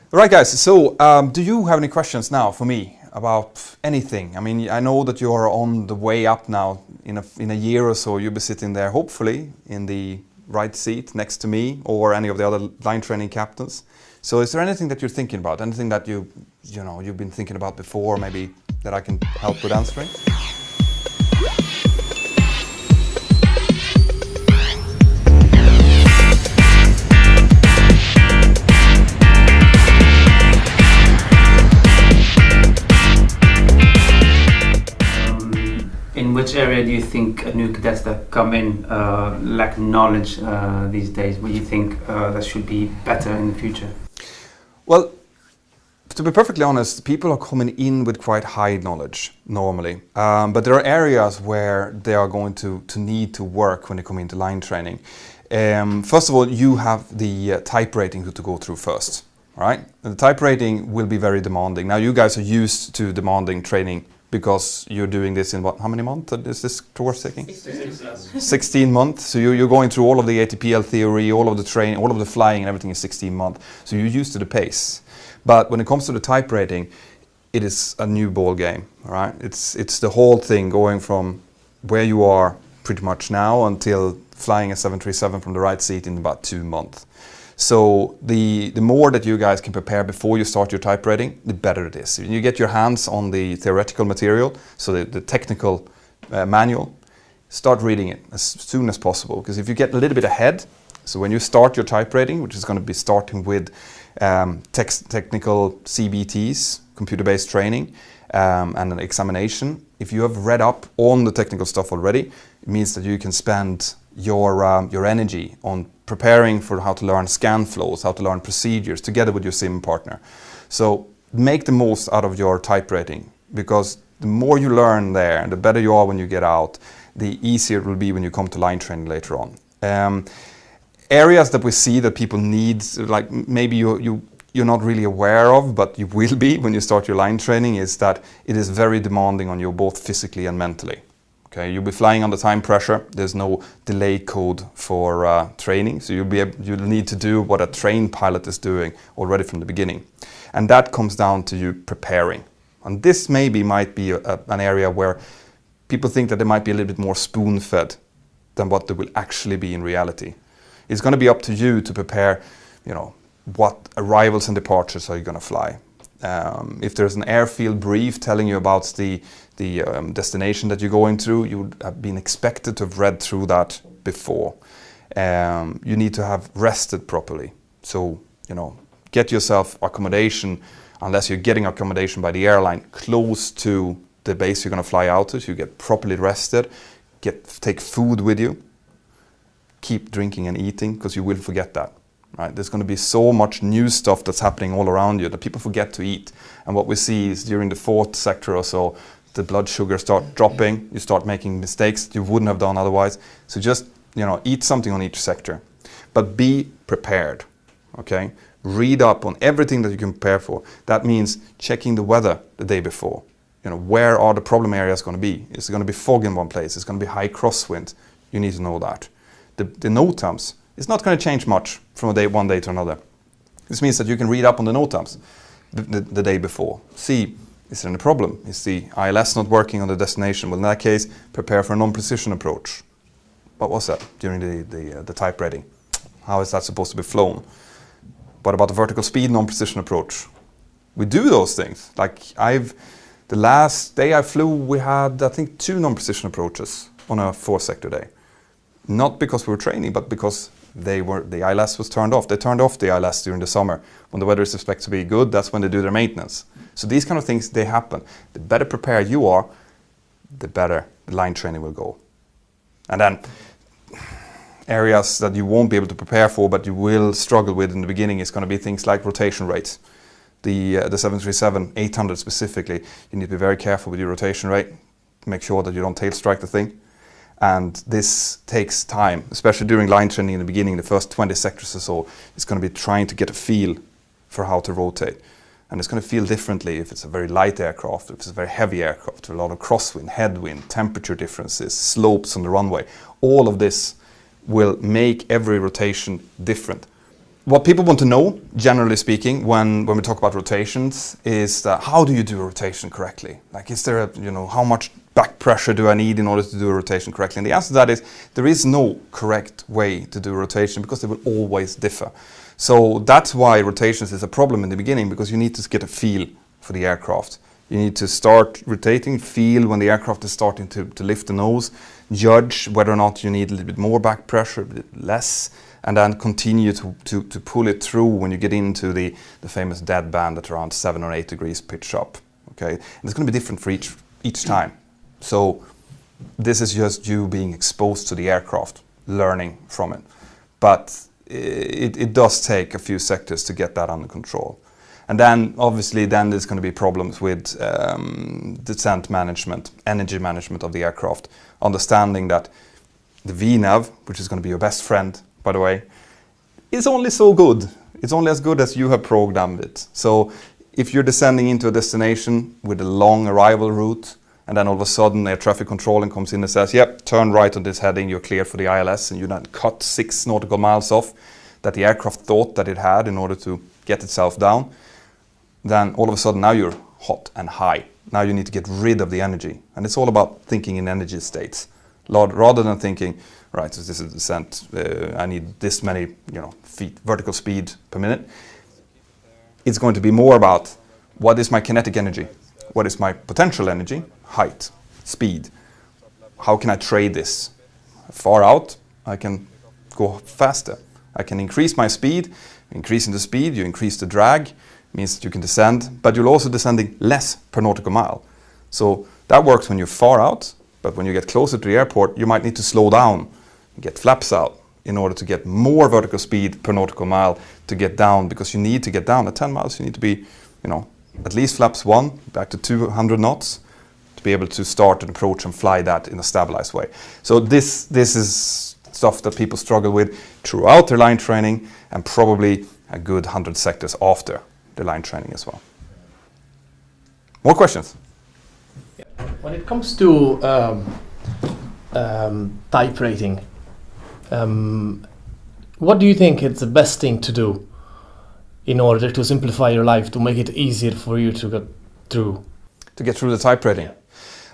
Right, guys, so do you have any questions now for me about anything? I mean, I know that you are on the way up now. In a year or so, you'll be sitting there, hopefully, in the right seat next to me or any of the other line training captains. So is there anything that you're thinking about? Anything that you've been thinking about before, maybe that I can help with answering? In which area do you think new cadets that come in lack knowledge these days? What do you think that should be better in the future? Well, to be perfectly honest, people are coming in with quite high knowledge normally, but there are areas where they are going to need to work when they come into line training. First of all, you have the type rating to go through first, right? And the type rating will be very demanding. Now, you guys are used to demanding training because you're doing this in how many months is this course taking? 16 months. So you're going through all of the ATPL theory, all of the training, all of the flying and everything in 16 months. So you're used to the pace. But when it comes to the type rating, it is a new ball game, right? It's the whole thing going from where you are pretty much now until flying a 737 from the right seat in about 2 months. So the more that you guys can prepare before you start your type rating, the better it is. When you get your hands on the theoretical material, so the technical manual, start reading it as soon as possible. Because if you get a little bit ahead, so when you start your type rating, which is going to be starting with technical CBTs, computer-based training, and an examination, if you have read up on the technical stuff already, it means that you can spend your energy on preparing for how to learn scan flows, how to learn procedures together with your sim partner. So make the most out of your type rating, because the more you learn there, the better you are when you get out, the easier it will be when you come to line training later on. Areas that we see that people need, like maybe you're not really aware of, but you will be when you start your line training, is that it is very demanding on you both physically and mentally. Okay, you'll be flying under time pressure. There's no delay code for training, so you'll need to do what a trained pilot is doing already from the beginning, and that comes down to you preparing. And this might be an area where people think that they might be a little bit more spoon-fed than what they will actually be in reality. It's going to be up to you to prepare, what arrivals and departures are you going to fly. If there's an airfield brief telling you about the destination that you're going through, you would have been expected to have read through that before. You need to have rested properly. So, get yourself accommodation, unless you're getting accommodation by the airline, close to the base you're going to fly out to, so you get properly rested, take food with you, keep drinking and eating, because you will forget that. Right? There's going to be so much new stuff that's happening all around you that people forget to eat. And what we see is during the 4th sector or so, the blood sugar start dropping, you start making mistakes that you wouldn't have done otherwise. So just, eat something on each sector. But be prepared, okay? Read up on everything that you can prepare for. That means checking the weather the day before. Where are the problem areas going to be? Is it going to be fog in one place? It's going to be high crosswind. You need to know that. The NOTAMs, it's not going to change much from one day to another. This means that you can read up on the NOTAMs the day before. See, is there any problem? Is the ILS not working on the destination? Well, in that case, prepare for a non-precision approach. What was that during the type rating? How is that supposed to be flown? What about the vertical speed non-precision approach? We do those things. Like the last day I flew, we had, I think, 2 non-precision approaches on a 4-sector day. Not because we were training, but because the ILS was turned off. They turned off the ILS during the summer. When the weather is expected to be good, that's when they do their maintenance. So these kind of things, they happen. The better prepared you are, the better the line training will go. And then areas that you won't be able to prepare for, but you will struggle with in the beginning, is going to be things like rotation rates. The 737-800 specifically, you need to be very careful with your rotation rate. Make sure that you don't tail strike the thing. And this takes time, especially during line training in the beginning, the first 20 sectors or so. It's going to be trying to get a feel for how to rotate. And it's going to feel differently if it's a very light aircraft, if it's a very heavy aircraft, with a lot of crosswind, headwind, temperature differences, slopes on the runway. All of this will make every rotation different. what people want to know, generally speaking, when we talk about rotations, is that how do you do a rotation correctly? Like, is there how much back pressure do I need in order to do a rotation correctly? And the answer to that is there is no correct way to do a rotation because they will always differ. So that's why rotations is a problem in the beginning, because you need to get a feel for the aircraft. You need to start rotating, feel when the aircraft is starting to lift the nose, judge whether or not you need a little bit more back pressure, a bit less, and then continue to pull it through when you get into the famous dead band at around 7 or 8 degrees pitch up. Okay, and it's going to be different for each time. So this is just you being exposed to the aircraft, learning from it. But it does take a few sectors to get that under control. And then obviously there's going to be problems with descent management, energy management of the aircraft, understanding that the VNAV, which is going to be your best friend, by the way, is only so good. It's only as good as you have programmed it. So if you're descending into a destination with a long arrival route, and then all of a sudden air traffic controlling comes in and says, yep, turn right on this heading, you're cleared for the ILS, and you then cut 6 nautical miles off that the aircraft thought that it had in order to get itself down, then all of a sudden now you're hot and high. Now you need to get rid of the energy. And it's all about thinking in energy states, rather than thinking, right, so this is descent, I need this many feet vertical speed per minute. It's going to be more about what is my kinetic energy? What is my potential energy? Height, speed. How can I trade this? Far out, I can go faster. I can increase my speed. Increasing the speed, you increase the drag, means that you can descend, but you're also descending less per nautical mile. So that works when you're far out, but when you get closer to the airport, you might need to slow down, get flaps out in order to get more vertical speed per nautical mile to get down, because you need to get down at 10 miles. You need to be, at least flaps 1, back to 200 knots, to be able to start and approach and fly that in a stabilized way. So this is stuff that people struggle with throughout their line training, and probably a good 100 sectors after the line training as well. More questions? When it comes to type rating, what do you think is the best thing to do in order to simplify your life, to make it easier for you to get through? To get through the type rating?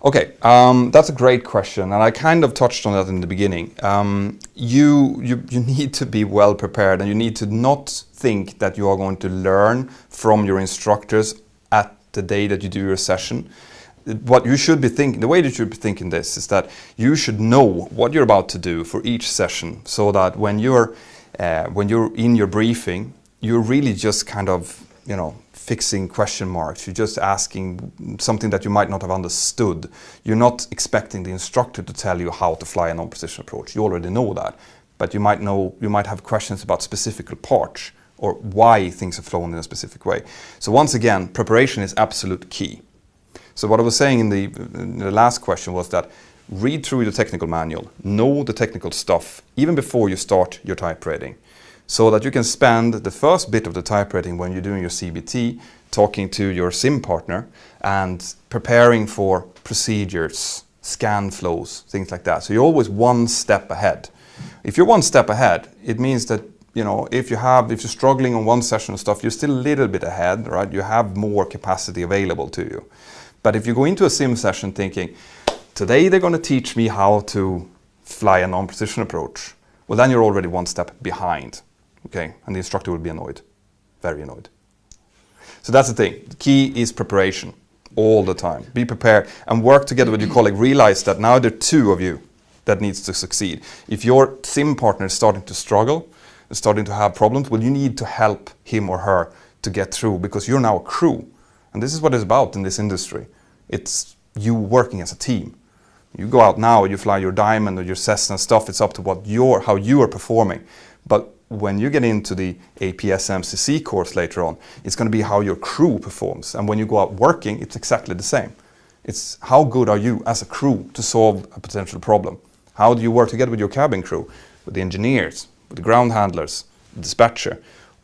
Okay, that's a great question, and I kind of touched on that in the beginning. You need to be well prepared, and you need to not think that you are going to learn from your instructors at the day that you do your session. What you should be thinking, the way that you should be thinking this is that you should know what you're about to do for each session, so that when you're in your briefing, you're really just kind of, fixing question marks. You're just asking something that you might not have understood. You're not expecting the instructor to tell you how to fly a non-precision approach. You already know that, but you might have questions about specific parts or why things are flown in a specific way. So once again, preparation is absolute key. So what I was saying in the last question was that read through the technical manual, know the technical stuff even before you start your type rating, so that you can spend the first bit of the type rating when you're doing your CBT talking to your sim partner and preparing for procedures, scan flows, things like that. So you're always one step ahead. If you're one step ahead, it means that if you're struggling on one session of stuff, you're still a little bit ahead, right? You have more capacity available to you. But if you go into a sim session thinking, today they're going to teach me how to fly a non-precision approach, well, then you're already one step behind. Okay, and the instructor will be annoyed, very annoyed. So that's the thing. The key is preparation all the time. Be prepared and work together with your colleague. Realize that now there are 2 of you that needs to succeed. If your sim partner is starting to struggle, is starting to have problems, well, you need to help him or her to get through, because you're now a crew. And this is what it's about in this industry. It's you working as a team. You go out now, you fly your Diamond or your Cessna stuff, it's up to how you are performing. But when you get into the APS MCC course later on, it's going to be how your crew performs. And when you go out working, it's exactly the same. It's how good are you as a crew to solve a potential problem? How do you work together with your cabin crew, with the engineers, with the ground handlers, the dispatcher?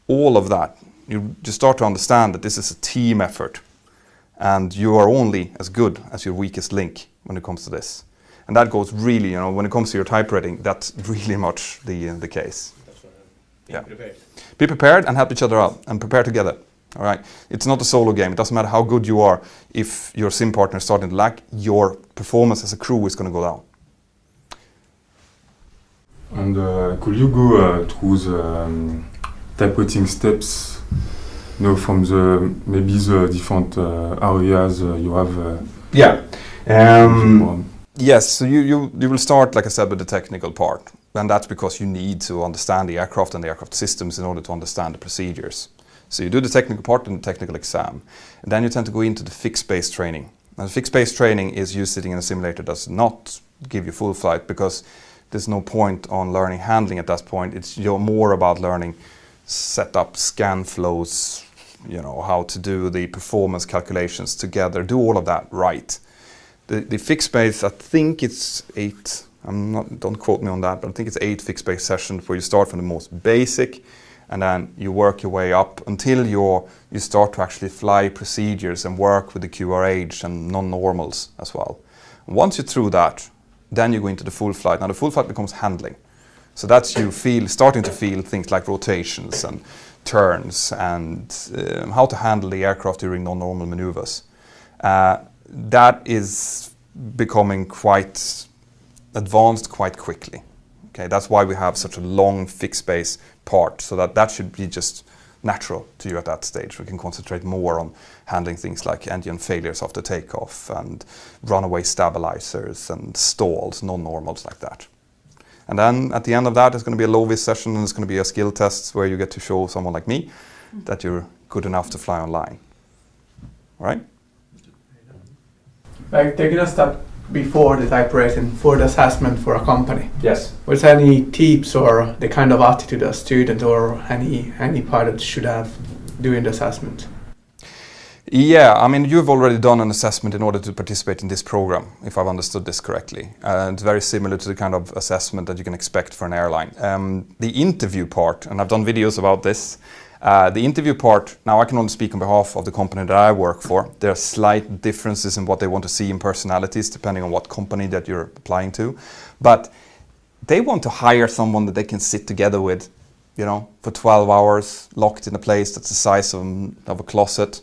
All of that. You just start to understand that this is a team effort. And you are only as good as your weakest link when it comes to this. And that goes really, when it comes to your type rating, that's really much the case. Yeah. Be prepared and help each other out and prepare together. All right. It's not a solo game. It doesn't matter how good you are. If your sim partner is starting to lack, your performance as a crew is going to go down. And could you go through the type rating steps, from the maybe the different areas you have? Yeah. Yes. So you will start, like I said, with the technical part, and that's because you need to understand the aircraft and the aircraft systems in order to understand the procedures. So you do the technical part and the technical exam, and then you tend to go into the fixed-base training. And fixed-base training is you sitting in a simulator does not give you full flight, because there's no point on learning handling at that point. It's more about learning setup, scan flows, how to do the performance calculations together, do all of that right. The fixed base, I think it's 8. Don't quote me on that, but I think it's 8 fixed base sessions where you start from the most basic, and then you work your way up until you start to actually fly procedures and work with the QRH and non-normals as well. And once you're through that, then you go into the full flight. Now the full flight becomes handling. So that's starting to feel things like rotations and turns and how to handle the aircraft during non-normal maneuvers. That is becoming quite advanced quite quickly. Okay, that's why we have such a long fixed base part, so that should be just natural to you at that stage. We can concentrate more on handling things like engine failures after takeoff and runaway stabilizers and stalls, non-normals like that. And then at the end of that, it's going to be a low-vis session, and it's going to be a skill test where you get to show someone like me that you're good enough to fly online. All right? Like taking a step before the type rating for the assessment for a company. Yes. Was there any tips or the kind of attitude a student or any pilot should have during the assessment? Yeah, I mean, you've already done an assessment in order to participate in this program, if I've understood this correctly. It's very similar to the kind of assessment that you can expect for an airline. The interview part, and I've done videos about this, the interview part, now I can only speak on behalf of the company that I work for. There are slight differences in what they want to see in personalities, depending on what company that you're applying to. But they want to hire someone that they can sit together with, for 12 hours, locked in a place that's the size of a closet.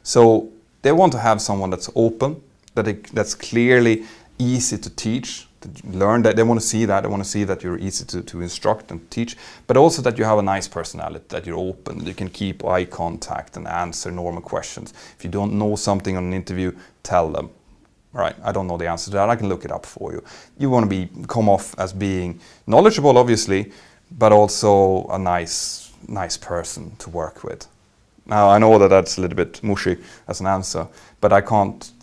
So they want to have someone that's open, that's clearly easy to teach, to learn. That they want to see that. They want to see that you're easy to instruct and teach, but also that you have a nice personality, that you're open, you can keep eye contact and answer normal questions. If you don't know something on an interview, tell them. Right, I don't know the answer to that, I can look it up for you. You want to come off as being knowledgeable, obviously, but also a nice person to work with. Now, I know that that's a little bit mushy as an answer, but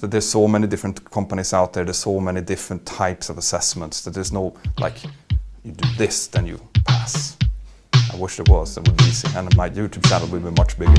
there's so many different companies out there, there's so many different types of assessments that there's no, you do this, then you pass. I wish there was, that would be easy, and my YouTube channel would be much bigger.